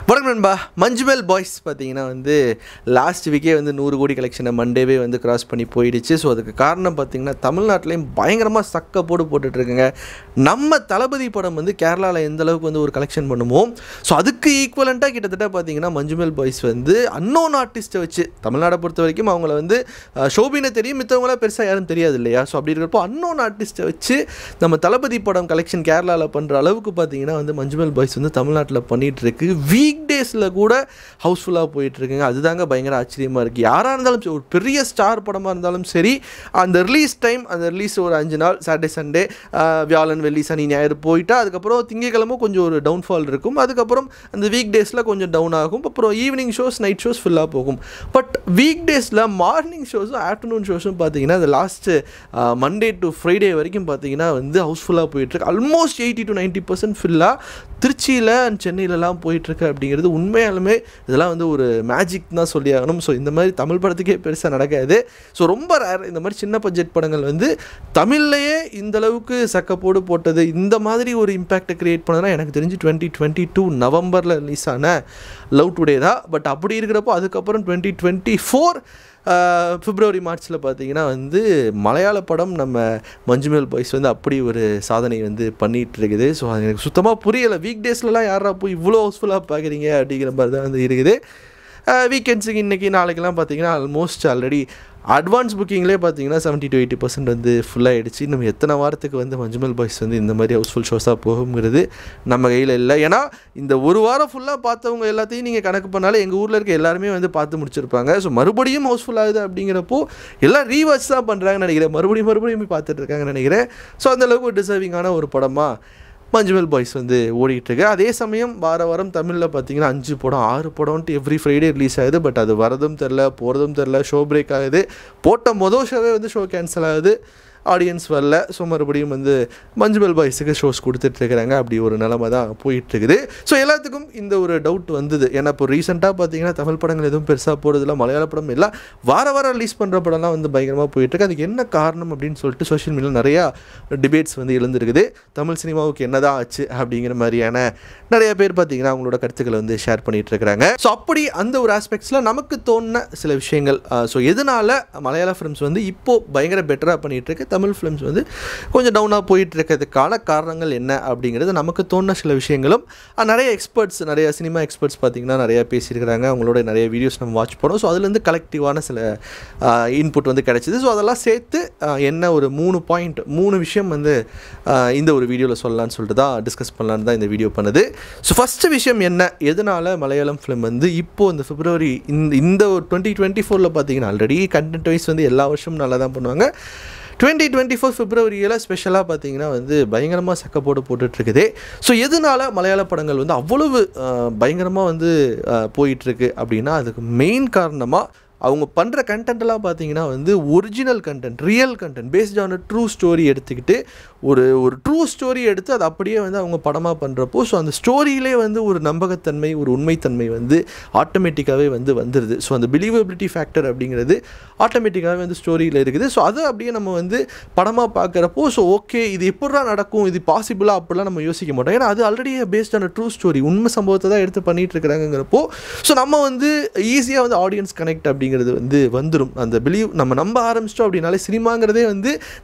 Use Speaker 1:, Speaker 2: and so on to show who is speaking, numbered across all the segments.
Speaker 1: வணக்கம் நண்பா. மஞ்சுமெல் பாய்ஸ் பார்த்தீங்கன்னா லாஸ்ட் வீக்கே 100 கோடி கலெக்ஷனை மண்டேவே கிராஸ் பண்ணி போயிடுச்சு. ஸோ அதுக்கு காரணம் பார்த்தீங்கன்னா தமிழ்நாட்டிலையும் பயங்கரமாக சக்க போட்டுட்ருக்குங்க. நம்ம தளபதி படம் கேரளாவில் எந்த அளவுக்கு ஒரு கலெக்ஷன் பண்ணுவோம், ஸோ அதுக்கு ஈக்குவலண்ட்டாக கிட்டத்தட்ட பார்த்தீங்கன்னா மஞ்சுமெல் பாய்ஸ் அன்னோன் ஆர்டிஸ்ட்டை வச்சு தமிழ்நாடை பொறுத்த வரைக்கும் அவங்கள ஷோபினை தெரியும், மித்தவங்களாம் பெருசாக யாரும் தெரியாது இல்லையா. ஸோ அப்படி இருக்கிறப்போ அன்னோன் ஆர்டிஸ்ட்டை வச்சு நம்ம தளபதி படம் கலெக்ஷன் கேரளாவில் பண்ணுற அளவுக்கு பார்த்தீங்கன்னா மஞ்சுமெல் பாய்ஸ் தமிழ்நாட்டில் பண்ணிகிட்ருக்கு. வீக் டேஸில் கூட ஹவுஸ்ஃபுல்லாக போயிட்டுருக்குங்க. அதுதாங்க பயங்கர ஆச்சரியமாக இருக்குது. யாராக இருந்தாலும் ஒரு பெரிய ஸ்டார் படமாக இருந்தாலும் சரி, அந்த ரிலீஸ் டைம், அந்த ரிலீஸ் ஒரு 5 நாள் சாட்டர்டே சண்டே வியாழன் வெள்ளி சனி ஞாயிறு போயிட்டா அதுக்கப்புறம் திங்கக்கிழமை கொஞ்சம் ஒரு டவுன்ஃபால் இருக்கும். அதுக்கப்புறம் அந்த வீக் டேஸில் கொஞ்சம் டவுன் ஆகும். அப்புறம் ஈவினிங் ஷோஸ் நைட் ஷோஸ் ஃபுல்லாக போகும். பட் வீக் டேஸில் மார்னிங் ஷோஸும் ஆஃப்டர்நூன் ஷோஸும் பார்த்தீங்கன்னா அது லாஸ்ட்டு மண்டே டு ஃப்ரைடே வரைக்கும் பார்த்தீங்கன்னா ஹவுஸ்ஃபுல்லாக போயிட்டுருக்கு. ஆல்மோஸ்ட் 80 to 90% ஃபுல்லாக திருச்சியில் அண்ட் சென்னையிலலாம் போயிட்டுருக்கு. அப்படிங்கிறது உண்மையாலுமே இதெல்லாம் ஒரு மேஜிக் தான் சொல்லி ஆகணும். ஸோ இந்த மாதிரி தமிழ் படத்துக்கே பெருசாக நடக்காது. ஸோ ரொம்ப ரேர் இந்த மாதிரி சின்ன பட்ஜெட் படங்கள் தமிழ்லையே இந்தளவுக்கு சக்கப்போடு போட்டது, இந்த மாதிரி ஒரு இம்பேக்டை க்ரியேட் பண்ணதுனா எனக்கு தெரிஞ்சு 2022 நவம்பரில் ரிலீஸ் ஆன லவ் டுடே தான். பட் அப்படி இருக்கிறப்போ அதுக்கப்புறம் 2024 பிப்ரவரி மார்ச்சில் பார்த்தீங்கன்னா மலையாள படம் நம்ம மஞ்சுமெல் பாய்ஸ் அப்படி ஒரு சாதனை பண்ணிகிட்டு இருக்குது. ஸோ அது எனக்கு சுத்தமாக புரியலை. வீக் டேஸ்லலாம் யாரா போய் இவ்வளோ ஹவுஸ்ஃபுல்லாக பார்க்குறீங்க அப்படிங்கிற மாதிரி தான் இருக்குது. வீக்கெண்ட்ஸுக்கு இன்றைக்கி நாளைக்கெல்லாம் பார்த்தீங்கன்னா ஆல்மோஸ்ட் ஆல்ரெடி அட்வான்ஸ் புக்கிங்லேயே பார்த்தீங்கன்னா 70 to 80% ஃபுல்லாகிடுச்சு. இன்னும் எத்தனை வாரத்துக்கு மஞ்சுமெல் பாய்ஸ் இந்த மாதிரி ஹவுஸ்ஃபுல் ஷோஸாக போகுங்கிறது நம்ம கையில் இல்லை. ஏன்னா இந்த ஒரு வாரம் ஃபுல்லாக பார்த்தவங்க எல்லாத்தையும் நீங்கள் கணக்கு பண்ணாலே எங்கள் ஊரில் இருக்க எல்லாருமே பார்த்து முடிச்சிருப்பாங்க. ஸோ மறுபடியும் ஹவுஸ்ஃபுல் ஆகுது அப்படிங்கிறப்போ எல்லாம் ரீவாச் தான் பண்ணுறாங்கன்னு நினைக்கிறேன். மறுபடியும் போய் பார்த்துட்டு இருக்காங்கன்னு நினைக்கிறேன். ஸோ அந்தளவுக்கு ஒரு டிசர்விங்கான ஒரு படமாக மஞ்சுமெல் பாய்ஸ் ஓடிட்டுருக்கு. அதே சமயம் வாரம் தமிழில் பார்த்தீங்கன்னா 5 படம் 6 படம்ன்ட்டு எவ்ரி ஃப்ரைடே ரிலீஸ் ஆகுது. பட் அது வரதும் தெரில போகிறதும் தெரில. ஷோ பிரேக் ஆகுது. போட்ட மொதல் ஷோவே ஷோ கேன்சல் ஆகுது, ஆடியன்ஸ் வரல. ஸோ மறுபடியும் மஞ்சுமெல் பாய்ஸுக்கு ஷோஸ் கொடுத்துட்ருக்குறாங்க. அப்படி ஒரு நிலமை தான் போயிட்டுருக்குது. ஸோ எல்லாத்துக்கும் இந்த ஒரு டவுட் வந்தது. ஏன்னா இப்போ ரீசெண்டாக பார்த்தீங்கன்னா தமிழ் படங்கள் எதுவும் பெருசாக போகிறதில்ல, மலையாள படம் எல்லாம் வாரம் பயங்கரமாக ரிலீஸ் பண்ணுற படம்லாம் பயங்கரமாக போயிட்டுருக்கு. அதுக்கு என்ன காரணம் அப்படின்னு சொல்லிட்டு சோஷியல் மீடியாவில் நிறையா டிபேட்ஸ் எழுந்திருக்குது. தமிழ் சினிமாவுக்கு என்ன தான் ஆச்சு அப்படிங்கிற மாதிரியான நிறைய பேர் பார்த்தீங்கன்னா அவங்களோட கருத்துக்களை ஷேர் பண்ணிகிட்ருக்குறாங்க. ஸோ அப்படி அந்த ஒரு ஆஸ்பெக்ட்ஸில் நமக்கு தோணுன சில விஷயங்கள், ஸோ எதனால் மலையாள ஃபிலிம்ஸ் இப்போது பயங்கர பெட்டராக பண்ணிகிட்ருக்கு, தமிழ் ஃபிலிம்ஸ் கொஞ்சம் டவுனாக போயிட்டு இருக்கிறதுக்கான காரணங்கள் என்ன அப்படிங்கிறது நமக்கு தோணுன சில விஷயங்களும் நிறைய எக்ஸ்பர்ட்ஸ், நிறைய சினிமா எக்ஸ்பர்ட்ஸ் பார்த்திங்கன்னா நிறையா பேசியிருக்கிறாங்க. அவங்களோட நிறைய வீடியோஸ் நம்ம வாட்ச் பண்ணோம். ஸோ அதுலேருந்து கலெக்டிவான சில இன்புட் கிடச்சிது. ஸோ அதெல்லாம் சேர்த்து என்ன ஒரு 3 விஷயம் இந்த ஒரு வீடியோவில் சொல்லலான்னு சொல்லிட்டு தான் டிஸ்கஸ் பண்ணலான்னு தான் இந்த வீடியோ பண்ணுது. ஸோ ஃபஸ்ட்டு விஷயம் என்ன, எதனால் மலையாளம் ஃபிலிம் இப்போது இந்த பிப்ரவரி இந்த ஒரு 2024 பார்த்தீங்கன்னா ஆல்ரெடி கண்டென்ட் வைஸ் எல்லா வருஷமும் நல்லா தான் பண்ணுவாங்க. 2024 பிப்ரவரியில் ஸ்பெஷலாக பார்த்தீங்கன்னா பயங்கரமாக சக்கப்போடு போட்டுட்ருக்குது. ஸோ எதனால் மலையாள படங்கள் அவ்வளவு பயங்கரமாக போயிட்டுருக்கு அப்படின்னா அதுக்கு மெயின் காரணமாக அவங்க பண்ணுற கண்டென்ட்டெல்லாம் பார்த்தீங்கன்னா original content, real content based on true story எடுத்துக்கிட்டு ஒரு ட்ரூ ஸ்டோரி எடுத்து அதை அப்படியே அவங்க படமாக பண்ணுறப்போ ஸோ அந்த ஸ்டோரியிலே ஒரு நம்பகத்தன்மை, ஒரு உண்மைத்தன்மை ஆட்டோமேட்டிக்காகவே வந்துடுது. ஸோ அந்த பிலீவபிலிட்டி ஃபேக்டர் அப்படிங்கிறது ஆட்டோமேட்டிக்காகவே ஸ்டோரியில் இருக்குது. ஸோ அதை அப்படியே நம்ம படமாக பார்க்குறப்போ ஸோ ஓகே இது எப்படா நடக்கும், இது பாசிபிளாக அப்படிலாம் நம்ம யோசிக்க மாட்டோம். ஏன்னா அது already based on true story, உண்மை சம்பவத்தை தான் எடுத்து பண்ணிகிட்டு இருக்கிறாங்கிறப்போ ஸோ நம்ம ஈஸியாக ஆடியன்ஸ் கனெக்ட் அப்படிங்கிறது வந்துடும். அந்த பிலீவ் நம்ம நம்ப ஆரம்பிச்சிட்டோம் அப்படின்னாலே சினிமாங்கிறதே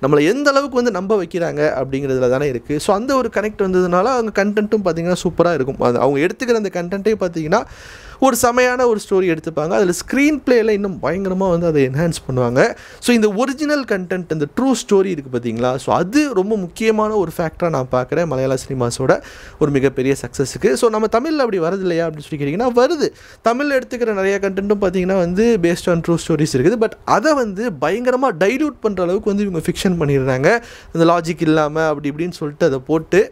Speaker 1: நம்மளை எந்த அளவுக்கு நம்ப வைக்கிறாங்க அப்படிங்கிறதுல தானே இருக்குது. ஸோ அந்த ஒரு கனெக்ட் வந்ததுனால அவங்க கண்டென்ட்டும் பார்த்திங்கன்னா சூப்பராக இருக்கும். அது அவங்க எடுத்துக்கிற அந்த கண்டென்ட்டே பார்த்திங்கன்னா ஒரு செமையான ஒரு ஸ்டோரி எடுத்துப்பாங்க. அதில் ஸ்க்ரீன் பிளேயில் இன்னும் பயங்கரமாக அதை என்ஹான்ஸ் பண்ணுவாங்க. ஸோ இந்த ஒரிஜினல் கண்டென்ட், இந்த ட்ரூ ஸ்டோரி இருக்குது பார்த்தீங்களா, ஸோ அது ரொம்ப முக்கியமான ஒரு ஃபேக்டராக நான் பார்க்குறேன் மலையாள சினிமாஸோட ஒரு மிகப்பெரிய சக்ஸஸுக்கு. ஸோ நம்ம தமிழில் அப்படி வருது இல்லையா அப்படின்னு சொல்லி கேட்டிங்கன்னா வருது. தமிழில் எடுத்துக்கிற நிறைய கண்டென்ட்டும் பார்த்திங்கன்னா பேஸ்ட் ஆன் ட்ரூ ஸ்டோரிஸ் இருக்குது. பட் அதை பயங்கரமாக டைல்யூட் பண்ணுற அளவுக்கு இவங்க ஃபிக்ஷன் பண்ணிடுறாங்க. அந்த லாஜிக் இல்லாமல் அப்படி இப்படின்னு சொல்லிட்டு அதை போட்டு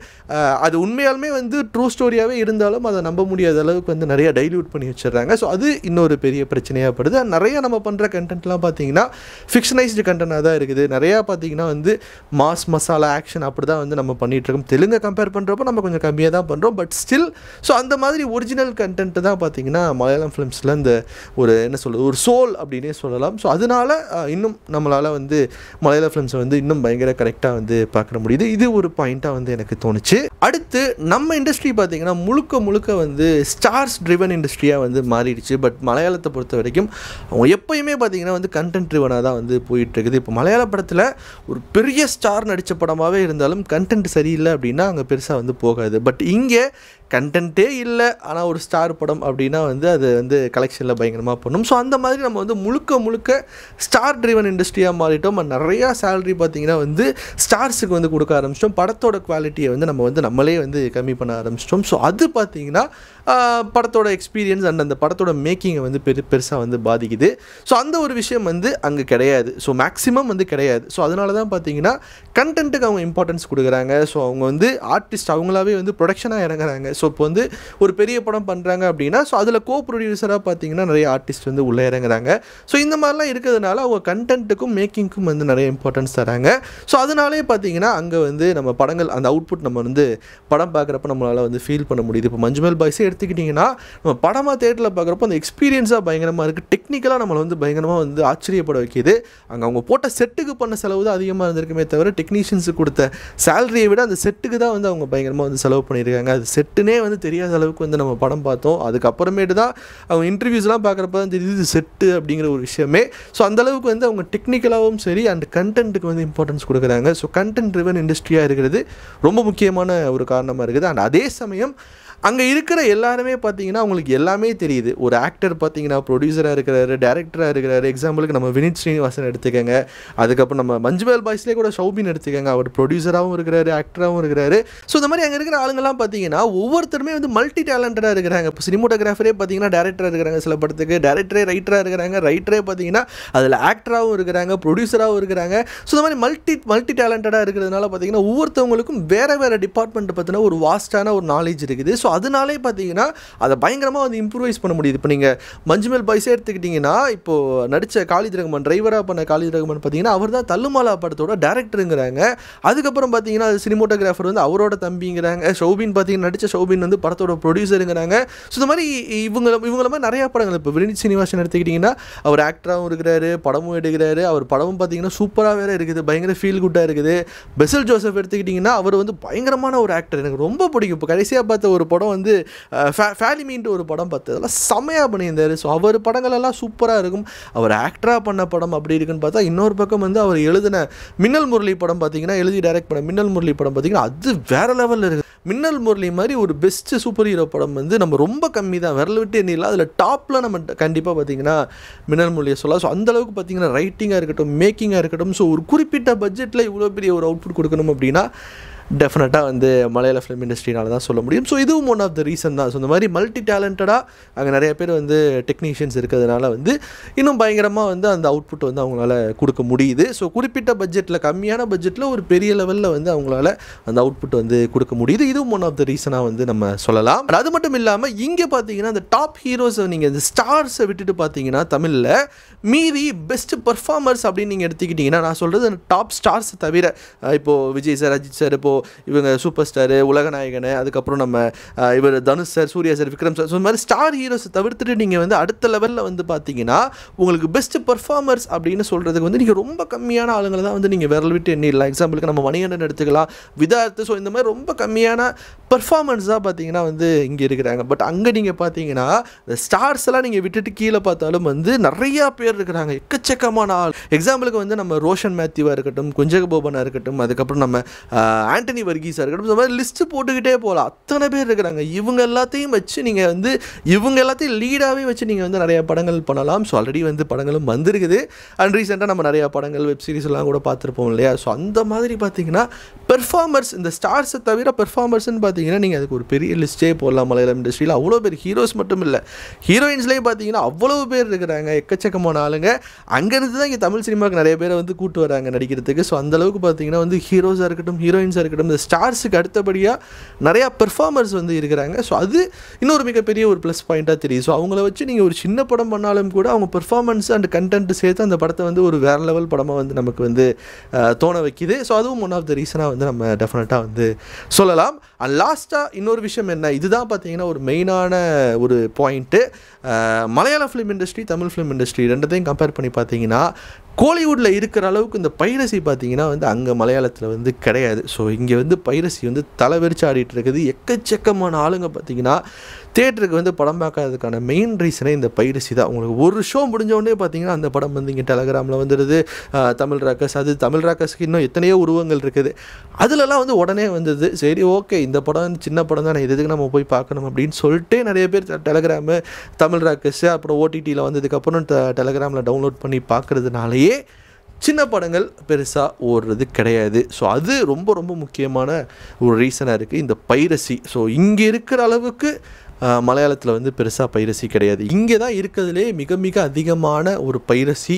Speaker 1: அது உண்மையாலுமே ட்ரூ ஸ்டோரியாகவே இருந்தாலும் அதை நம்ப முடியாத அளவுக்கு நிறைய டைல்யூட் பண்ணி வச்சிடுறாங்க. ஸோ அது இன்னொரு பெரிய பிரச்சனையாக படுது. நிறைய நம்ம பண்ணுற கண்டென்ட்லாம் பார்த்தீங்கன்னா ஃபிக்ஷனைஸ்டு கண்டென்ட்டாக தான் இருக்குது. நிறையா பார்த்தீங்கன்னா மாஸ் மசாலா ஆக்ஷன் அப்படி தான் நம்ம பண்ணிகிட்ருக்கோம். தெலுங்கை கம்பேர் பண்ணுறப்போ நம்ம கொஞ்சம் கம்மியாக தான் பண்ணுறோம். பட் ஸ்டில் ஸோ அந்த மாதிரி ஒரிஜினல் கண்டென்ட்டு தான் பார்த்தீங்கன்னா மலையாளம் ஃபிலிம்ஸில் இந்த ஒரு என்ன சொல்கிறது ஒரு சோல் அப்படின்னே சொல்லலாம். ஸோ அதனால இன்னும் நம்மளால் வந்து மலையாள ஃபிலிம்ஸை வந்து இன்னும் பயங்கர கரெக்டாக வந்து பார்க்க முடியுது. இது ஒரு பாயிண்ட்டாக வந்து எனக்கு தோணுச்சு. அடுத்து நம்ம இண்டஸ்ட்ரி பார்த்திங்கன்னா முழுக்க வந்து ஸ்டார்ஸ் ட்ரிவன் இண்டஸ்ட்ரியாக வந்து மாறிடுச்சு. பட் மலையாளத்தை பொறுத்த வரைக்கும் அவங்க எப்போயுமே பார்த்திங்கன்னா வந்து கண்டென்ட் ட்ரிவனாக தான் வந்து போயிட்டுருக்குது. இப்போ மலையாள படத்தில் ஒரு பெரிய ஸ்டார் நடித்த படமாகவே இருந்தாலும் கண்டென்ட் சரியில்லை அப்படின்னா அங்கே பெருசாக வந்து போகாது. பட் இங்கே கண்டென்ட்டே இல்லை ஆனால் ஒரு ஸ்டார் படம் அப்படின்னா வந்து அது வந்து கலெக்ஷனில் பயங்கரமாக பண்ணும். ஸோ அந்த மாதிரி நம்ம வந்து முழுக்க ஸ்டார் ட்ரிவன் இண்டஸ்ட்ரியாக மாறிட்டோம். நிறையா சேலரி பார்த்திங்கன்னா வந்து ஸ்டார்ஸுக்கு வந்து கொடுக்க ஆரம்பிச்சிட்டோம். படத்தோட குவாலிட்டியை வந்து நம்மளே வந்து கம்மி பண்ண ஆரம்பிச்சிட்டோம். ஸோ அது பார்த்திங்கன்னா படத்தோட எக்ஸ்பீரியன்ஸ் அண்ட் அந்த படத்தோட மேக்கிங்கை வந்து பெருசாக வந்து பாதிக்குது. ஸோ அந்த ஒரு விஷயம் வந்து அங்கே கிடையாது. ஸோ மேக்ஸிமம் வந்து கிடையாது. ஸோ அதனால தான் பார்த்திங்கன்னா கண்டென்ட்டுக்கு அவங்க இம்பார்ட்டன்ஸ் கொடுக்குறாங்க. ஸோ அவங்க வந்து ஆர்டிஸ்ட் அவங்களாவே வந்து ப்ரொடக்ஷனாக இறங்குறாங்க. ஸோ இப்போ வந்து ஒரு பெரிய படம் பண்ணுறாங்க அப்படின்னா ஸோ அதில் கோ ப்ரொடியூசராக பார்த்திங்கன்னா நிறைய ஆர்டிஸ்ட் வந்து உள்ளே இறங்குறாங்க. ஸோ இந்த மாதிரிலாம் இருக்கிறதுனால அவங்க கண்டென்ட்டுக்கும் மேக்கிங்க்கும் வந்து நிறைய இம்பார்ட்டன்ஸ் தராங்க. ஸோ அதனாலே பார்த்திங்கன்னா அங்கே வந்து நம்ம படங்கள் அந்த அவுட்புட் நம்ம வந்து படம் பார்க்குறப்ப நம்மளால் வந்து ஃபீல் பண்ண முடியுது. இப்போ மஞ்சுமல் பாய்ஸே எடுத்துக்கிட்டிங்கன்னா நம்ம படமாக தேட்டரில் பார்க்குறப்போ அந்த எக்ஸ்பீரியன்ஸாக பயங்கரமாக இருக்குது. டெக்னிக்கலாக நம்மளை வந்து பயங்கரமாக வந்து ஆச்சரியப்பட வைக்கிது. அங்கே அவங்க போட்ட செட்டுக்கு பண்ண செலவு தான் அதிகமாக இருந்திருக்குமே தவிர டெக்னீஷியன்ஸுக்கு கொடுத்த சேலரியை விட அந்த செட்டுக்கு தான் வந்து அவங்க பயங்கரமாக வந்து செலவு பண்ணியிருக்காங்க. அது செட்டுனே வந்து தெரியாத அளவுக்கு வந்து நம்ம படம் பார்த்தோம். அதுக்கப்புறமேட்டு தான் அவங்க இன்டர்வியூஸ்லாம் பார்க்குறப்ப தான் தெரியுது செட்டு அப்படிங்கிற ஒரு விஷயமே. ஸோ அந்தளவுக்கு வந்து அவங்க டெக்னிக்கலாகவும் சரி அண்ட் கண்டென்ட்டுக்கு வந்து இம்பார்ட்டன்ஸ் கொடுக்குறாங்க. ஸோ கண்டென்ட் ட்ரிவன் இண்டஸ்ட்ரியாக இருக்கிறது ரொம்ப முக்கியமான ஒரு காரணமாக இருக்குது. அண்ட் அதே சமயம் அங்கே இருக்கிற எல்லாருமே பார்த்தீங்கன்னா அவங்களுக்கு எல்லாமே தெரியுது. ஒரு ஆக்டர் பார்த்தீங்கன்னா ப்ரொடியூசராக இருக்கிறாரு, டேரக்டராக இருக்கிறாரு. எக்ஸாம்பிளுக்கு நம்ம வினித் ஸ்ரீனிவாசன் எடுத்துக்கோங்க. அதுக்கப்புறம் நம்ம மஞ்சுமல் பாய்ஸ்லேயே கூட ஷௌபின் எடுத்துக்கோங்க. அவர் ப்ரொடியூசராகவும் இருக்கிறாரு, ஆக்டராகவும் இருக்கிறாரு. ஸோ இந்த மாதிரி அங்கே இருக்கிற ஆளுங்கள்லாம் பார்த்தீங்கன்னா ஒவ்வொருத்தருமே வந்து மல்டி டேலண்டடாக இருக்கிறாங்க. இப்போ சினிமோட்டோகிராஃபரே பார்த்தீங்கன்னா டேரக்டராக இருக்கிறாங்க, சில படத்துக்கு டேரக்டரே ரைட்டராக இருக்கிறாங்க, ரைட்டரே பார்த்தீங்கன்னா அதில் ஆக்டராகவும் இருக்கிறாங்க, ப்ரொடியூசராகவும் இருக்கிறாங்க. ஸோ இந்த மாதிரி மல்டி டேலண்டடாக இருக்கிறதுனால பார்த்தீங்கன்னா ஒவ்வொருத்தவங்களுக்கும் வேறு டிபார்ட்மெண்ட் பற்றின ஒரு வாஸ்டான ஒரு நாலேஜ் இருக்குது. ஸோ அதனாலே பார்த்தீங்கன்னா அதை பயங்கரமாக வந்து இம்ப்ரூவைஸ் பண்ண முடியுது. இப்போ நீங்கள் மஞ்சுமல் பாய்ஸே எடுத்துக்கிட்டிங்கன்னா இப்போது நடித்த காலித் ரஹ்மான், டிரைவராக பண்ண காலித் ரஹ்மான் பார்த்தீங்கன்னா அவர் தான் தள்ளுமாலா படத்தோட டேரக்டருங்கிறாங்க. அதுக்கப்புறம் பார்த்தீங்கன்னா அது சினிமோட்டோகிராஃபர் வந்து அவரோட தம்பிங்கிறாங்க. ஷௌபின் பார்த்தீங்கன்னா நடித்த ஷௌபின் வந்து படத்தோட ப்ரொடியூசருங்கிறாங்க. ஸோ இந்த மாதிரி இவங்கள மாதிரி நிறையா படங்கள் இப்போ வினித் ஸ்ரீனிவாசன் எடுத்துக்கிட்டிங்கன்னா அவர் ஆக்டராகவும் இருக்கிறாரு, படமும் எடுக்கிறாரு. அவர் படமும் பார்த்தீங்கன்னா சூப்பராக வேறு இருக்குது, பயங்கர ஃபீல் குட்டாக இருக்குது. பெசல் ஜோசப் எடுத்துக்கிட்டிங்கன்னா அவர் வந்து பயங்கரமான ஒரு ஆக்டர், எனக்கு ரொம்ப பிடிக்கும். இப்போ கடைசியாக பார்த்த ஒரு படம் வந்து ஃபேலிமின்ட்டு ஒரு படம் பார்த்து அதெல்லாம் செம்மையாக பண்ணியிருந்தார். ஸோ அவர் படங்களெல்லாம் சூப்பராக இருக்கும். அவர் ஆக்டராக பண்ண படம் அப்படி இருக்குன்னு பார்த்தா இன்னொரு பக்கம் வந்து அவர் எழுதின மின்னல் முரளி படம் பார்த்தீங்கன்னா எழுதி டைரக்ட் பண்ண மின்னல் முரளி படம் பார்த்தீங்கன்னா அது வேறு லெவலில் இருக்குது. மின்னல் முரளி மாதிரி ஒரு பெஸ்ட்டு சூப்பர் ஹீரோ படம் வந்து நம்ம ரொம்ப கம்மி தான், விரல் விட்டு எண்ணிடலாம். அதில் டாப்பில் நம்ம கண்டிப்பாக பார்த்தீங்கன்னா மின்னல் முரளியை சொல்லலாம். ஸோ அந்தளவுக்கு பார்த்தீங்கன்னா ரைட்டிங்காக இருக்கட்டும், மேக்கிங்காக இருக்கட்டும், ஸோ ஒரு குறிப்பிட்ட பட்ஜெட்டில் இவ்வளோ பெரிய ஒரு அவுட்புட் கொடுக்கணும் அப்படின்னா டெஃபினட்டாக வந்து மலையாள ஃபிலிம் இண்டஸ்ட்ரினால தான் சொல்ல முடியும். ஸோ இதுவும் ஒன் ஆஃப் த ரீசன் தான். ஸோ இந்த மாதிரி மல்டி டேலண்டடாக அங்கே நிறைய பேர் வந்து டெக்னீஷியன்ஸ் இருக்கிறதுனால வந்து இன்னும் பயங்கரமாக வந்து அந்த அவுட்புட் வந்து அவங்களால கொடுக்க முடியுது. ஸோ குறிப்பிட்ட பட்ஜெட்டில், கம்மியான பட்ஜெட்டில் ஒரு பெரிய லெவலில் வந்து அவங்களால அந்த அவுட்புட் வந்து கொடுக்க முடியுது. இதுவும் ஒன் ஆஃப் த ரீசனாக வந்து நம்ம சொல்லலாம். அது மட்டும் இல்லாமல் இங்கே பார்த்தீங்கன்னா அந்த டாப் ஹீரோஸை நீங்கள் இந்த ஸ்டார்ஸை விட்டுட்டு பார்த்தீங்கன்னா தமிழில் மீறி பெஸ்ட் பர்ஃபார்மர்ஸ் அப்படின்னு நீங்கள் எடுத்துக்கிட்டிங்கன்னா நான் சொல்கிறது அந்த டாப் ஸ்டார்ஸை தவிர இப்போது விஜய் சார், அஜித் சார், இப்போது இவங்க சூப்பர் ஸ்டாரு, உலகநாயகனை, அதுக்கப்புறம் நம்ம இவர் Dhanush sir, Suriya sir, Vikram sir, so இந்த மாதிரி ஸ்டார் ஹீரோஸை தவிர்த்துட்டு நீங்கள் வந்து அடுத்த லெவலில் வந்து பார்த்தீங்கன்னா உங்களுக்கு பெஸ்ட் பர்ஃபார்மர்ஸ் அப்படின்னு சொல்கிறதுக்கு வந்து நீங்கள் ரொம்ப கம்மியான ஆளுங்களை தான் வந்து நீங்கள் விரல் விட்டு எண்ணிடலாம். எக்ஸாம்பிளுக்கு நம்ம மணிகண்டன் எடுத்துக்கலாம், விதார்த்து. ஸோ இந்த மாதிரி ரொம்ப கம்மியான பர்ஃபார்மன்ஸ் தான் பார்த்தீங்கன்னா வந்து இங்கே இருக்கிறாங்க. பட் அங்கே நீங்கள் பார்த்தீங்கன்னா இந்த ஸ்டார்ஸ் எல்லாம் நீங்கள் விட்டுட்டு கீழே பார்த்தாலும் வந்து நிறையா பேர் இருக்கிறாங்க, எக்கச்சக்கமான ஆள். எக்ஸாம்பிளுக்கு வந்து நம்ம ரோஷன் மேத்யூவாக இருக்கட்டும், குஞ்சக போபனாக இருக்கட்டும், அதுக்கப்புறம் நம்ம ஆண்டனி வர்கீஸாக இருக்கட்டும், இந்த மாதிரி லிஸ்ட்டு போட்டுக்கிட்டே போகலாம். அத்தனை பேர் இருக்கிறாங்க. இவங்க எல்லாத்தையும் வச்சு நீங்கள் வந்து இவங்க எல்லாத்தையும் லீடாகவே வச்சு நீங்கள் வந்து நிறையா படங்கள் பண்ணலாம். ஸோ ஆல்ரெடி வந்து படங்களும் வந்திருக்குது. அண்ட் ரீசெண்டாக நம்ம நிறையா படங்கள், வெப் சீரிஸ் எல்லாம் கூட பார்த்துருப்போம் இல்லையா. ஸோ அந்த மாதிரி பார்த்தீங்கன்னா பெர்ஃபார்மர்ஸ், இந்த ஸ்டார்ஸை தவிர பெர்ஃபார்மர்ஸ்ன்னு பார்த்தீங்கன்னா நீங்கள் அதுக்கு ஒரு பெரிய லிஸ்ட்டே போடலாம். மலையாளம் இண்டஸ்ட்ரியில் அவ்வளோ பேர், ஹீரோஸ் மட்டும் இல்லை, ஹீரோயின்ஸ்லேயே பார்த்தீங்கன்னா அவ்வளோ பேர் இருக்கிறாங்க, எக்கச்சக்கமான ஆளுங்க. அங்கேருந்து தான் இங்கே தமிழ் சினிமாவுக்கு நிறைய பேரை வந்து கூட்டு வராங்க நடிக்கிறதுக்கு. ஸோ அந்தளவுக்கு பார்த்தீங்கன்னா வந்து ஹீரோஸாக இருக்கட்டும், ஹீரோயின்ஸாக இருக்கட்டும், இந்த ஸ்டார்ஸுக்கு அடுத்தபடியாக நிறையா பெர்ஃபார்மர்ஸ் வந்து இருக்கிறாங்க. ஸோ அது இன்னொரு மிகப்பெரிய ஒரு ப்ளஸ் பாயிண்ட்டாக தெரியும். ஸோ அவங்கள வச்சு நீங்கள் ஒரு சின்ன படம் பண்ணாலும் கூட அவங்க பெர்ஃபார்மன்ஸ் அண்ட் கண்டென்ட் சேர்த்து அந்த படத்தை வந்து ஒரு வேறு லெவல் படமாக வந்து நமக்கு வந்து தோண வைக்கிது. ஸோ அதுவும் ஒன் ஆஃப் த ரீசனாக வந்து நம்ம டெஃபினட்டாக வந்து சொல்லலாம். அண்ட் லாஸ்ட்டாக இன்னொரு விஷயம் என்ன, இதுதான் பார்த்தீங்கன்னா ஒரு மெயினான ஒரு பாயிண்ட்டு. மலையாள film industry, Tamil film industry ரெண்டத்தையும் கம்பேர் பண்ணி பார்த்தீங்கன்னா கோலிவுட்டில் இருக்கிற அளவுக்கு இந்த பைரசி பார்த்தீங்கன்னா வந்து அங்கே மலையாளத்தில் வந்து கிடையாது. ஸோ இங்கே வந்து பைரசி வந்து தலைவரிச்சு ஆடிட்டு இருக்குது. எக்கச்சக்கமான ஆளுங்க பார்த்தீங்கன்னா தியேட்டருக்கு வந்து படம் பார்க்காததுக்கான மெயின் ரீசனே இந்த பைரசி தான். உங்களுக்கு ஒரு ஷோ முடிஞ்சோடனே பார்த்தீங்கன்னா அந்த படம் வந்து இங்கே டெலகிராமில் வந்துடுது. தமிழ் ராக்கர்ஸ், அது தமிழ் ராக்கர்ஸ்க்கு இன்னும் எத்தனையோ உருவங்கள் இருக்குது, அதிலெல்லாம் வந்து உடனே வந்தது. சரி ஓகே, இந்த படம் சின்ன படம் தான், எதுக்கு நம்ம போய் பார்க்கணும் அப்படின்னு சொல்லிட்டு நிறைய பேர் டெலகிராமு, தமிழ் ராக்கர்ஸு, அப்புறம் ஓடிடியில் வந்ததுக்கப்புறம் டெலகிராமில் டவுன்லோட் பண்ணி பார்க்குறதுனாலேயே சின்ன படங்கள் பெருசாக ஓடுறது கிடையாது. ஸோ அது ரொம்ப ரொம்ப முக்கியமான ஒரு ரீசனாக இருக்குது இந்த பைரசி. ஸோ இங்கே இருக்கிற அளவுக்கு மலையாளத்தில் வந்து பெருசாக பைரசி கிடையாது. இங்கே தான் இருக்கிறதுலே மிக மிக அதிகமான ஒரு பைரசி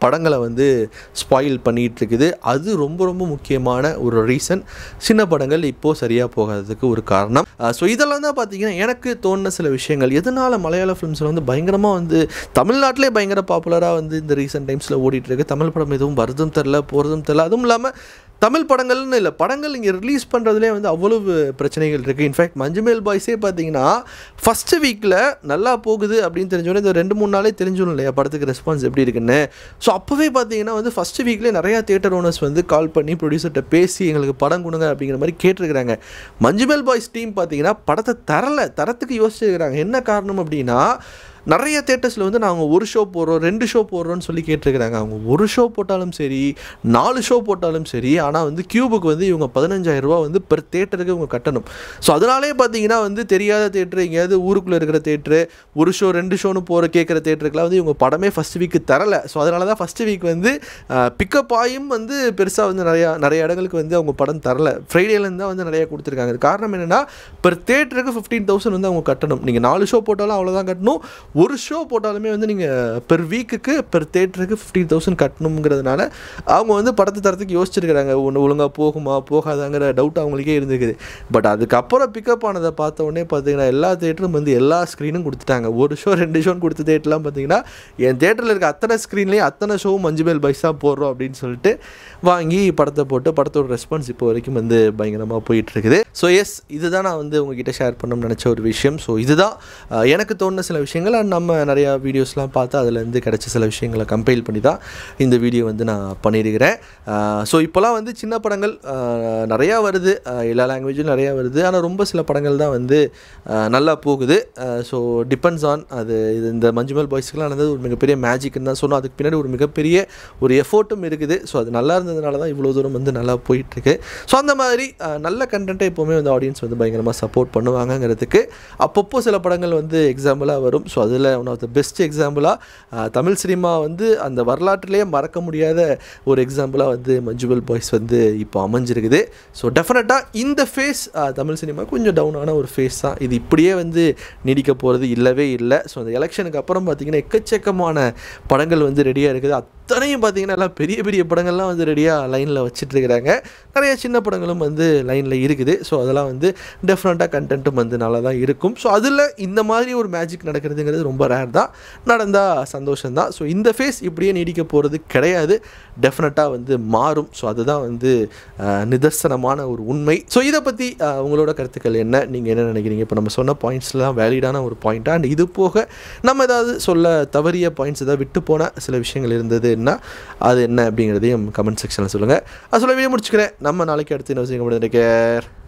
Speaker 1: படங்களை வந்து ஸ்பாயில் பண்ணிகிட்டு இருக்குது. அது ரொம்ப ரொம்ப முக்கியமான ஒரு ரீசன், சின்ன படங்கள் இப்போது சரியாக போகாததுக்கு ஒரு காரணம். ஸோ இதெல்லாம் தான் பார்த்தீங்கன்னா எனக்கு தோணுன சில விஷயங்கள். எதனால் மலையாள ஃபிலிம்ஸில் வந்து பயங்கரமாக வந்து தமிழ்நாட்டிலே பயங்கர பாப்புலராக வந்து இந்த ரீசன்ட் டைம்ஸில் ஓடிட்டுருக்கு. தமிழ் படம் எதுவும் வருதும் தெரில, போகிறதும் தெரில. அதுவும் இல்லாமல் தமிழ் படங்கள்னு இல்லை, படங்கள் இங்கே ரிலீஸ் பண்ணுறதுலே வந்து அவ்வளவு பிரச்சனைகள் இருக்குது. இன்ஃபேக்ட் மஞ்சுமேல் பாய்ஸே பார்த்தீங்கன்னா ஃபஸ்ட்டு வீக்கில் நல்லா போகுது அப்படின்னு தெரிஞ்சோடனே இந்த 2-3 நாளே தெரிஞ்சிடும் இல்லையா படத்துக்கு ரெஸ்பான்ஸ் எப்படி இருக்குன்னு. ஸோ அப்போவே பார்த்தீங்கன்னா வந்து ஃபஸ்ட்டு வீக்லேயே நிறையா தியேட்டர் ஓனர்ஸ் வந்து கால் பண்ணி ப்ரொடியூசர்கிட்ட பேசி எங்களுக்கு படம் கொடுங்க அப்படிங்கிற மாதிரி கேட்டிருக்கிறாங்க. மஞ்சுமேல் பாய்ஸ் டீம் பார்த்தீங்கன்னா படத்தை தரத்துக்கு யோசிச்சுருக்கிறாங்க. என்ன காரணம் அப்படின்னா, நிறைய தேட்டர்ஸில் வந்து நாங்கள் ஒரு ஷோ போடுறோம், 2 ஷோ போடுறோன்னு சொல்லி கேட்டிருக்கிறாங்க. அவங்க ஒரு ஷோ போட்டாலும் சரி, 4 ஷோ போட்டாலும் சரி, ஆனால் வந்து கியூபுக்கு வந்து இவங்க 15,000 ரூபா வந்து பெர் தேட்டருக்கு இவங்க கட்டணும். ஸோ அதனாலே பார்த்தீங்கன்னா வந்து தெரியாத தேட்டரு, எங்கேயாவது ஊருக்குள்ளே இருக்கிற தேட்டரு, ஒரு ஷோ 2 ஷோன்னு கேட்குற தேட்டருக்குலாம் வந்து இவங்க படமே ஃபஸ்ட் வீக்கு தரலை. ஸோ அதனால தான் ஃபஸ்ட்டு வீக் வந்து பிக்கப் ஆயும் வந்து பெருசாக வந்து நிறைய இடங்களுக்கு வந்து அவங்க படம் தரலை. ஃப்ரைடேலேருந்து தான் வந்து நிறையா கொடுத்துருக்காங்க. அது காரணம் என்னென்னா, பெர் தேட்டருக்கு 15,000 வந்து அவங்க கட்டணும். நீங்கள் 4 ஷோ போட்டாலும் அவ்வளோதான் கட்டணும். ஒரு ஷோ போட்டாலுமே வந்து நீங்கள் பெர் வீக்குக்கு பெர் தேட்டருக்கு 15,000 கட்டணுங்கிறதுனால அவங்க வந்து படத்தை தரத்துக்கு யோசிச்சிருக்கிறாங்க. ஒன்று ஒழுங்காக போகுமா போகாதாங்கிற டவுட் அவங்களுக்கே இருந்துக்குது. பட் அதுக்கப்புறம் பிக்கப் ஆனதை பார்த்த உடனே பார்த்தீங்கன்னா எல்லா தேட்டரும் வந்து எல்லா ஸ்க்ரீனும் கொடுத்துட்டாங்க. ஒரு ஷோ 2 ஷோன்னு கொடுத்த தேட்டர்லாம் பார்த்தீங்கன்னா என் தேட்டரில் இருக்க அத்தனை ஸ்க்ரீன்லேயும் அத்தனை ஷோவும் மஞ்சுமேல் பாய்ஸ் தான் போடுறோம் அப்படின்னு சொல்லிட்டு வாங்கி படத்தை போட்டு படத்தோட ரெஸ்பான்ஸ் இப்போ வரைக்கும் வந்து பயங்கரமாக போயிட்டுருக்குது. ஸோ எஸ், இதுதான் நான் வந்து உங்ககிட்ட ஷேர் பண்ணணும்னு நினச்ச ஒரு விஷயம். ஸோ இதுதான் எனக்கு தோணுன சில விஷயங்கள். நம்ம நிறையா வீடியோஸ்லாம் பார்த்து அதுலேருந்து கிடச்ச சில விஷயங்களை கம்பைல் பண்ணி தான் இந்த வீடியோ வந்து நான் பண்ணியிருக்கிறேன். ஸோ இப்போலாம் வந்து சின்ன படங்கள் நிறையா வருது, எல்லா லாங்குவேஜும் நிறையா வருது. ஆனால் ரொம்ப சில படங்கள் தான் வந்து நல்லா போகுது. ஸோ டிபெண்ட்ஸ் ஆன் அது. இந்த மஞ்சுமேல் பாய்ஸ்க்குலாம் நடந்தது ஒரு மிகப்பெரிய மேஜிக்னு தான் சொன்னோம். அதுக்கு பின்னாடி ஒரு மிகப்பெரிய ஒரு எஃபோர்ட்டும் இருக்குது. ஸோ அது நல்லா இருந்ததுனால தான் இவ்வளோ தூரம் வந்து நல்லா போயிட்டுருக்கு. ஸோ அந்த மாதிரி நல்ல கண்டென்ட்டை எப்போவுமே வந்து ஆடியன்ஸ் வந்து பயங்கரமாக சப்போர்ட் பண்ணுவாங்கங்கிறதுக்கு அப்பப்போ சில படங்கள் வந்து எக்ஸாம்பிளாக வரும். ஸோ அதில் ஒன் ஆஃப் த பெஸ்ட் எக்ஸாம்பிளாக தமிழ் சினிமா வந்து அந்த வரலாற்றிலேயே மறக்க முடியாத ஒரு எக்ஸாம்பிளாக வந்து மஞ்சுமேல் பாய்ஸ் வந்து இப்போ அமைஞ்சிருக்குது. ஸோ டெஃபினட்டாக இந்த ஃபேஸ் தமிழ் சினிமா கொஞ்சம் டவுனான ஒரு ஃபேஸ் தான். இது இப்படியே வந்து நீடிக்க போகிறது இல்லவே இல்லை. ஸோ அந்த எலெக்ஷனுக்கு அப்புறம் பார்த்திங்கன்னா எக்கச்சக்கமான படங்கள் வந்து ரெடியாக இருக்குது. அத்தனையும் பார்த்திங்கன்னா எல்லாம் பெரிய பெரிய படங்கள்லாம் வந்து ரெடியாக லைனில் வச்சிட்ருக்கிறாங்க. நிறைய சின்ன படங்களும் வந்து லைனில் இருக்குது. ஸோ அதெல்லாம் வந்து டெஃபினட்டாக கண்டென்ட்டும் வந்து நல்லா தான் இருக்கும். ஸோ அதில் இந்த மாதிரி ஒரு மேஜிக் நடக்கிறதுங்கிறது ரொம்ப ரேர் தான். நடந்தால் சந்தோஷம்தான். ஸோ இந்த ஃபேஸ் இப்படியே நீடிக்க போகிறது கிடையாது, டெஃபினட்டாக வந்து மாறும். ஸோ அதுதான் வந்து நிதர்சனமான ஒரு உண்மை. ஸோ இதை பற்றி உங்களோட கருத்துக்கள் என்ன, நீங்கள் என்ன நினைக்கிறீங்க? இப்போ நம்ம சொன்ன பாயிண்ட்ஸ்லாம் வேலிடான ஒரு பாயிண்ட்டாக, அண்ட் இது போக நம்ம ஏதாவது சொல்ல தவறிய பாயிண்ட்ஸ் ஏதாவது விட்டு போன சில விஷயங்கள் இருந்தது அது என்ன அப்படிங்கிறதையும் கமெண்ட் செக்ஷனில் சொல்லுங்கள். அது சொல்ல வீடியோ முடிச்சுக்கிறேன். நம்ம நாளைக்கு அடுத்து என்ன விஷயம்